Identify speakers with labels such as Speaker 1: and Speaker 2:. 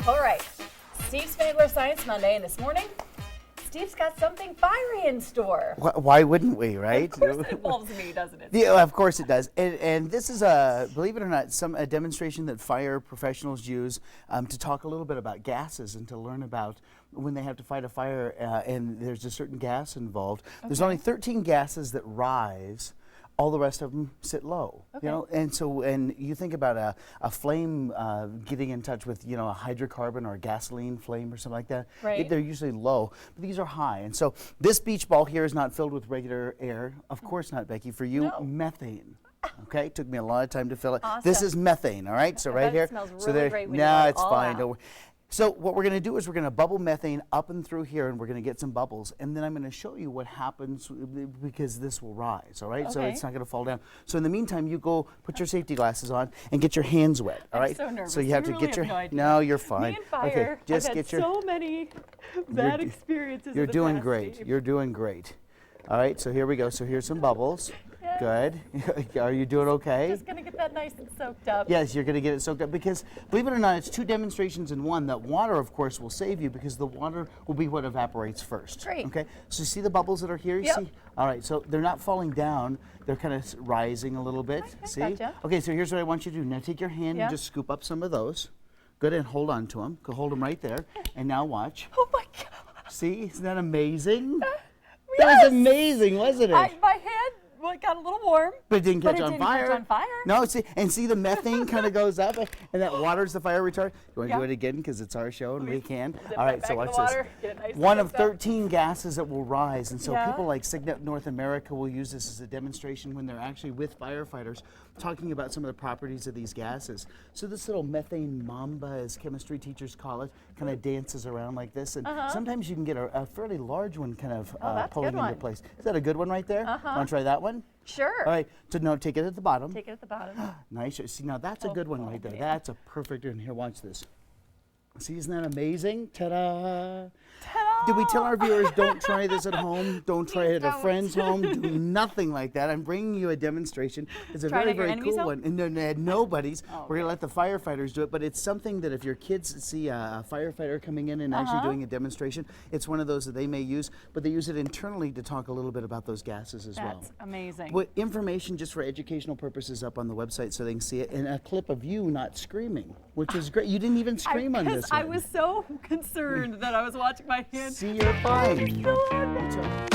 Speaker 1: All right, Steve Spangler Science Monday, and this morning, Steve's got something fiery in store.
Speaker 2: Why wouldn't we, right?
Speaker 1: Of course it involves me, doesn't it?
Speaker 2: Yeah, of course it does. And this is, believe it or not, a demonstration that fire professionals use to talk a little bit about gases and to learn about when they have to fight a fire and there's a certain gas involved. Okay. There's only 13 gases that rise. All the rest of them sit low,
Speaker 1: okay.
Speaker 2: You know, and you think about a flame getting in touch with, you know, a hydrocarbon or a gasoline flame or something like that.
Speaker 1: Right.
Speaker 2: They're usually low, but these are high. And so this beach ball here is not filled with regular air. Of course not, Becky. For you,
Speaker 1: no.
Speaker 2: Methane. Okay, took me a lot of time to fill it.
Speaker 1: Awesome.
Speaker 2: This is methane. All right, so right here.
Speaker 1: It smells really
Speaker 2: so there,
Speaker 1: great when
Speaker 2: no,
Speaker 1: you let it
Speaker 2: it's
Speaker 1: all
Speaker 2: fine.
Speaker 1: out.
Speaker 2: Don't worry. So what we're going to do is we're going to bubble methane up and through here, and we're going to get some bubbles, and then I'm going to show you what happens because this will rise, all right?
Speaker 1: Okay.
Speaker 2: So it's not going to fall down. So in the meantime, you go put your safety glasses on and get your hands wet, all right?
Speaker 1: I'm so nervous.
Speaker 2: So you have
Speaker 1: You
Speaker 2: to
Speaker 1: really
Speaker 2: get your
Speaker 1: have no idea.
Speaker 2: No, you're fine.
Speaker 1: Me and fire,
Speaker 2: Okay, just
Speaker 1: I've
Speaker 2: get
Speaker 1: had
Speaker 2: your
Speaker 1: so many bad experiences.
Speaker 2: You're
Speaker 1: in the
Speaker 2: doing
Speaker 1: past,
Speaker 2: great.
Speaker 1: Steve.
Speaker 2: You're doing great. All right, so here we go. So here's some bubbles.
Speaker 1: Yes.
Speaker 2: Good. Are you doing okay?
Speaker 1: Just gonna get that nice and soaked up.
Speaker 2: Yes, you're going to get it soaked up because, believe it or not, it's two demonstrations in one. That water, of course, will save you because the water will be what evaporates first.
Speaker 1: Great.
Speaker 2: Okay, so see the bubbles that are here? You
Speaker 1: Yep.
Speaker 2: see? All right, so they're not falling down. They're kind of rising a little bit.
Speaker 1: Okay,
Speaker 2: see?
Speaker 1: gotcha.
Speaker 2: Okay, so here's what I want you to do. Now take your hand
Speaker 1: Yeah.
Speaker 2: and just scoop up some of those. Good, and hold on to them. Hold them right there. And now watch.
Speaker 1: Oh my God.
Speaker 2: See? Isn't that amazing?
Speaker 1: Yes.
Speaker 2: That was amazing, wasn't it?
Speaker 1: My hand got a little warm.
Speaker 2: But it didn't catch
Speaker 1: But it
Speaker 2: on
Speaker 1: didn't
Speaker 2: fire.
Speaker 1: catch on fire.
Speaker 2: No, see the methane kind of goes up, and that waters the fire retardant. You want to
Speaker 1: Yeah.
Speaker 2: do it again because it's our show and we can.
Speaker 1: Dip
Speaker 2: All
Speaker 1: that
Speaker 2: right,
Speaker 1: back
Speaker 2: so
Speaker 1: in the
Speaker 2: watch
Speaker 1: water,
Speaker 2: this.
Speaker 1: get it nice and
Speaker 2: One of
Speaker 1: mixed up.
Speaker 2: 13 gases that will rise, and so
Speaker 1: Yeah.
Speaker 2: people like Signet North America will use this as a demonstration when they're actually with firefighters, talking about some of the properties of these gases. So this little methane mamba, as chemistry teachers call it, kind of dances around like this, and sometimes you can get a fairly large one kind of
Speaker 1: that's a
Speaker 2: pulling
Speaker 1: good
Speaker 2: into
Speaker 1: one.
Speaker 2: place. Is that a good one right there? Want to try that one?
Speaker 1: Sure.
Speaker 2: All right, so now take it at the bottom.
Speaker 1: Take it at the bottom.
Speaker 2: Nice. See, now that's a good one right there.
Speaker 1: man.
Speaker 2: That's a perfect one. Here, watch this. See, isn't that amazing? Ta-da!
Speaker 1: Ta-da!
Speaker 2: Did we tell our viewers don't try this at home? Don't try it at a
Speaker 1: don't.
Speaker 2: friend's home. Do nothing like that. I'm bringing you a demonstration. It's a
Speaker 1: Try it
Speaker 2: very,
Speaker 1: at your
Speaker 2: very
Speaker 1: enemy's
Speaker 2: cool
Speaker 1: home?
Speaker 2: one. And nobody's.
Speaker 1: Oh,
Speaker 2: We're going to let the firefighters do it, but it's something that if your kids see a firefighter coming in and actually doing a demonstration, it's one of those that they may use, but they use it internally to talk a little bit about those gases as well.
Speaker 1: That's amazing.
Speaker 2: With information just for educational purposes up on the website so they can see it, and a clip of you not screaming, which is great. You didn't even scream on this
Speaker 1: I
Speaker 2: one.
Speaker 1: was so concerned that I was watching my hand.
Speaker 2: See, you're fine.
Speaker 1: It's still on.
Speaker 2: It's a-